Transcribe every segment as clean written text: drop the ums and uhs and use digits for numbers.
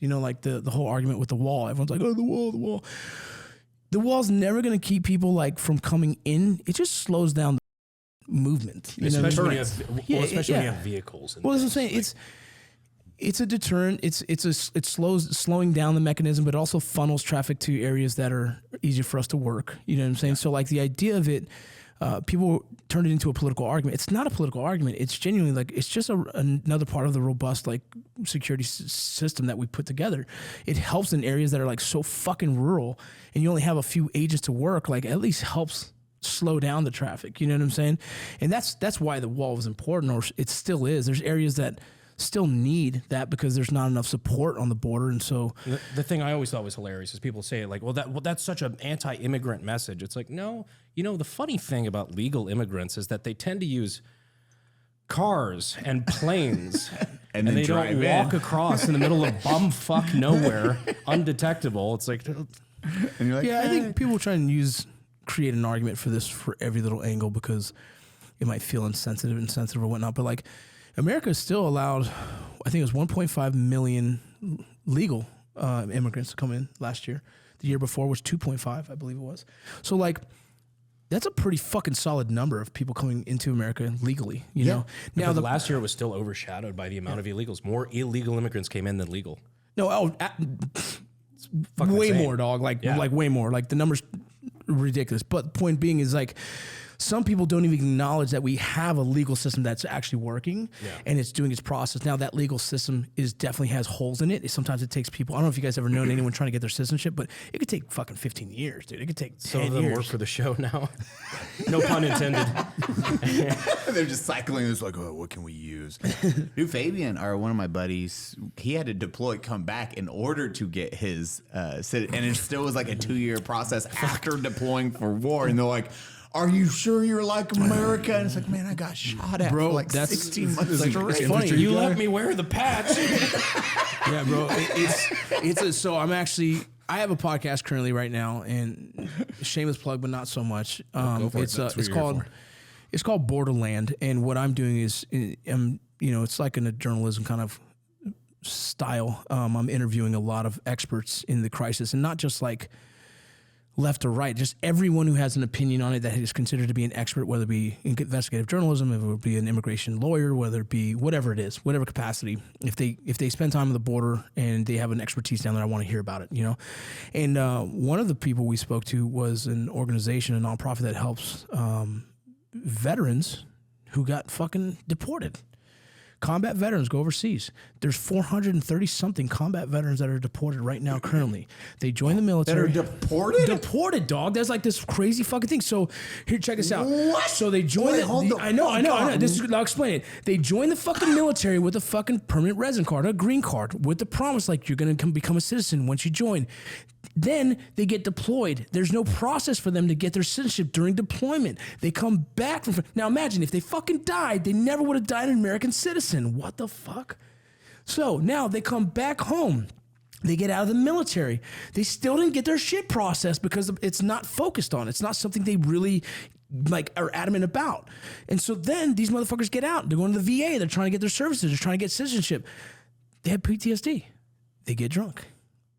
You know, like the whole argument with the wall. Everyone's like, oh, the wall, the wall. The wall's never going to keep people like from coming in. It just slows down the movement. Especially when you have vehicles. Well, that's what I'm saying. It's a deterrent. It slowing down the mechanism, but also funnels traffic to areas that are easier for us to work. You know what I'm saying? Yeah. So like the idea of it, people turn it into a political argument. It's not a political argument. It's genuinely like, it's just another part of the robust like security system that we put together. It helps in areas that are like so fucking rural and you only have a few agents to work, like at least helps slow down the traffic. You know what I'm saying? And that's why the wall was important, or it still is. There's areas that still need that because there's not enough support on the border. And so the thing I always thought was hilarious is people say like, well, that's such an anti-immigrant message. It's like, no, you know, the funny thing about legal immigrants is that they tend to use cars and planes and they don't walk across in the middle of bumfuck nowhere, undetectable. It's like, and you're like, yeah, I think people try and create an argument for this for every little angle because it might feel insensitive or whatnot. But like, America is still allowed, I think it was 1.5 million legal immigrants to come in last year. The year before was 2.5, I believe it was. So like, that's a pretty fucking solid number of people coming into America legally, you know? Now, last year was still overshadowed by the amount of illegals. More illegal immigrants came in than legal. No, way more, dog. Like way more. Like the number's ridiculous. But the point being is like, some people don't even acknowledge that we have a legal system that's actually working and it's doing its process. Now that legal system definitely has holes in it. Sometimes it takes people, I don't know if you guys ever known anyone trying to get their citizenship, but it could take fucking 15 years, dude. It could take 10 years. Some of them work for the show now. No pun intended. They're just cycling this like, oh, what can we use? Dude, Fabian, or one of my buddies, he had to come back in order to get his citizenship. And it still was like a 2-year process after deploying for war. And they're like, are you sure you're like America? And it's like, man, I got shot at for like 16 months straight. It's funny. You let me wear the patch. Yeah, bro. So I have a podcast currently right now, and shameless plug, but not so much. It's called Borderland, and what I'm doing is, it's like in a journalism kind of style. I'm interviewing a lot of experts in the crisis, and not just like left or right, just everyone who has an opinion on it that is considered to be an expert, whether it be investigative journalism, if it would be an immigration lawyer, whether it be whatever it is, whatever capacity. If they spend time on the border and they have an expertise down there, I want to hear about it, you know? And one of the people we spoke to was an organization, a nonprofit that helps veterans who got fucking deported. Combat veterans go overseas. There's 430 something combat veterans that are deported right now currently. They join the military. That are deported? Deported, dog. That's like this crazy fucking thing. So here, check us out. What? So they join I know. I'll explain it. They join the fucking military with a fucking permanent resident card, a green card, with the promise like you're going to become a citizen once you join. Then they get deployed. There's no process for them to get their citizenship during deployment. They come back from... Now imagine if they fucking died, they never would have died an American citizen. What the fuck? So now they come back home. They get out of the military. They still didn't get their shit processed because it's not focused on. It's not something they really are adamant about. And so then these motherfuckers get out. They're going to the VA. They're trying to get their services. They're trying to get citizenship. They have PTSD. They get drunk.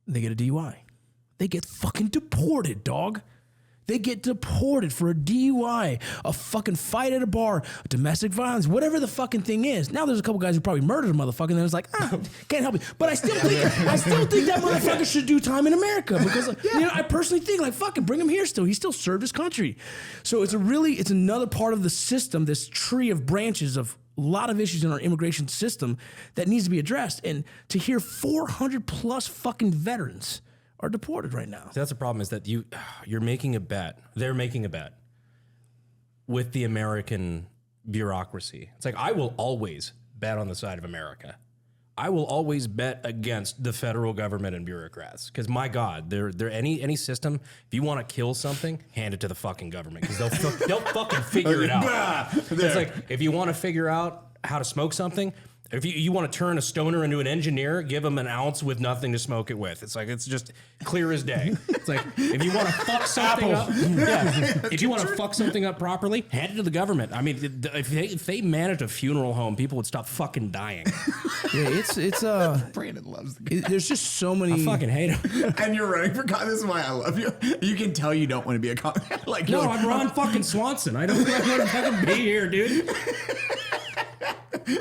They get a DUI. They get fucking deported, dog. They get deported for a DUI, a fucking fight at a bar, domestic violence, whatever the fucking thing is. Now there's a couple guys who probably murdered a motherfucker, and then it's like, can't help it. But I still think that motherfucker should do time in America because, I personally think like, fucking bring him here still. He still served his country. So it's another part of the system, this tree of branches of a lot of issues in our immigration system that needs to be addressed. And to hear 400 plus fucking veterans are deported right now. So that's the problem, is that you're making a bet. They're making a bet with the American bureaucracy. It's like, I will always bet on the side of America. I will always bet against the federal government and bureaucrats. Because my God, they're any system, if you want to kill something, hand it to the fucking government. Because they'll fucking figure it out. It's like, if you want to figure out how to smoke something, If you want to turn a stoner into an engineer, give him an ounce with nothing to smoke it with. It's like, it's just clear as day. It's like, if you want to fuck something up, if you want to fuck something up properly, hand it to the government. I mean, if they managed a funeral home, people would stop fucking dying. Yeah, it's Brandon loves there's just so many. I fucking hate him. And you're running for Congress. This is why I love you. You can tell you don't want to be a Congress. Like, No, you're I'm Ron fucking Swanson. I don't want to fucking be here, dude.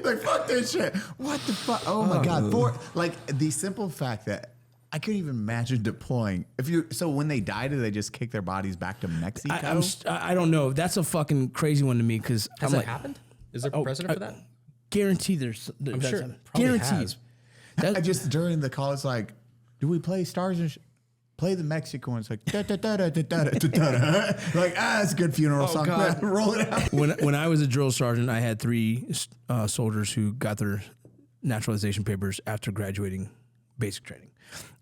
like, fuck this shit. What the fuck? Oh my God. For like the simple fact that I couldn't even imagine deploying. So when they die, do they just kick their bodies back to Mexico? I don't know. That's a fucking crazy one to me because Has that happened? Is there a precedent for that? Guarantee there's. I'm sure. Probably Guaranteed. has. I just during the call, it's like, do we play Stars and play the Mexican one? It's like, da, da, da, da, da, da, da, da. Like, it's a good funeral song. God. Roll it out. When I was a drill sergeant, I had 3 soldiers who got their naturalization papers after graduating basic training.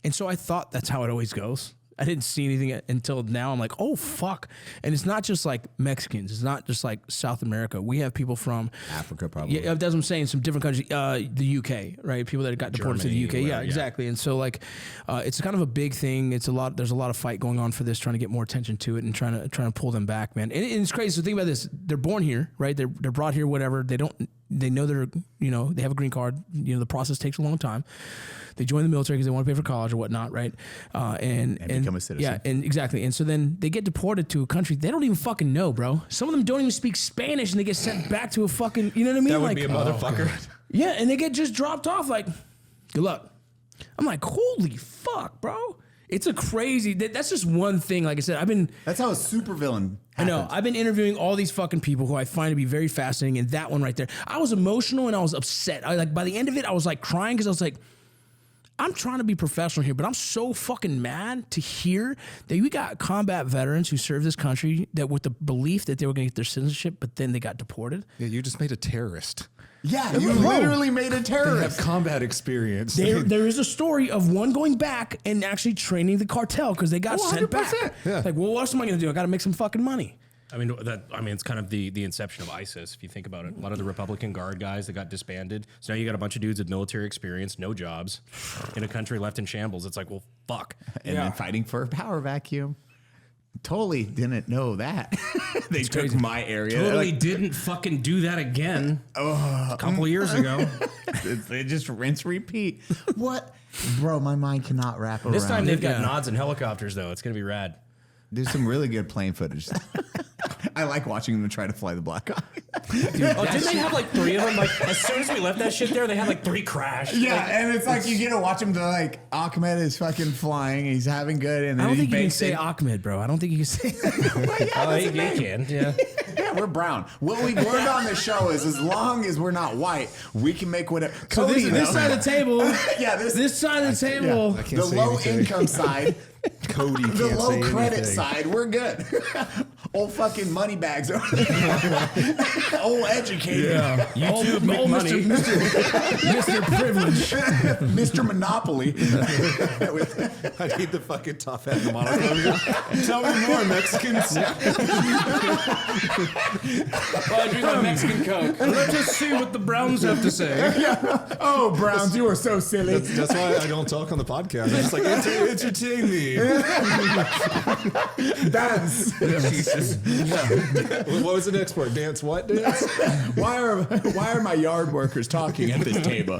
And so I thought that's how it always goes. I didn't see anything until now. I'm like, oh, fuck. And it's not just like Mexicans. It's not just like South America. We have people from Africa, probably. Yeah, that's what I'm saying. Some different countries. The UK, right? People that got deported to the UK. Yeah, exactly. And so like, it's kind of a big thing. It's a lot. There's a lot of fight going on for this, trying to get more attention to it and trying to pull them back, man. And it's crazy. So think about this. They're born here, right? They're brought here, whatever. They know they have a green card. The process takes a long time. They join the military because they want to pay for college or whatnot, right? And become a citizen. Yeah, and exactly. And so then they get deported to a country they don't even fucking know, bro. Some of them don't even speak Spanish, and they get sent back to a fucking, you know what I mean? That would be a motherfucker. Yeah, and they get just dropped off like, good luck. I'm like, holy fuck, bro. It's a crazy, that's just one thing. Like I said, That's how a supervillain happens. I know. I've been interviewing all these fucking people who I find to be very fascinating, and that one right there, I was emotional and I was upset. By the end of it, I was like crying because I was like, I'm trying to be professional here, but I'm so fucking mad to hear that we got combat veterans who served this country that with the belief that they were going to get their citizenship, but then they got deported. Yeah, you just made a terrorist. Yeah, you literally made a They terrorist. have combat experience. There is a story of one going back and actually training the cartel because they got sent back. Yeah. Like, well, what else am I going to do? I got to make some fucking money. I mean, it's kind of the inception of ISIS, if you think about it. A lot of the Republican Guard guys that got disbanded. So now you got a bunch of dudes with military experience, no jobs, in a country left in shambles. It's like, well, fuck. And then fighting for a power vacuum. Totally didn't know that. They took my area. Totally didn't fucking do that again a couple of years ago. They just rinse, repeat. What? Bro, my mind cannot wrap around. This time they've got nods and helicopters, though. It's going to be rad. There's some really good plane footage. I like watching them try to fly the Black Hawk. Didn't they have like 3 of them? Like as soon as we left that shit there, they had like 3 crash. Yeah, and it's like you get to watch him. Like Ahmed is fucking flying. He's having good. And then I don't think you can bakes say in. Ahmed, bro. I don't think you can say Oh, you can. Yeah. Yeah, we're brown. What we've learned on the show is as long as we're not white, we can make whatever. So Cody, this side of the table. Yeah, this side of the table. I can't the say low anything. income side, Cody the can't low say credit anything. side, we're good. Old fucking money bags. Old educated. Yeah. YouTube make money. Mr. Privilege. Mr. Monopoly. I need the fucking top hat and the monocle. Tell me more, Mexicans. Well, I drink a Mexican Coke. Let's just see what the Browns have to say. Oh, Browns, you are so silly. That's why I don't talk on the podcast. I'm just like, entertain me. Dance. What was the next part? Dance what dance? Why are my yard workers talking at this table?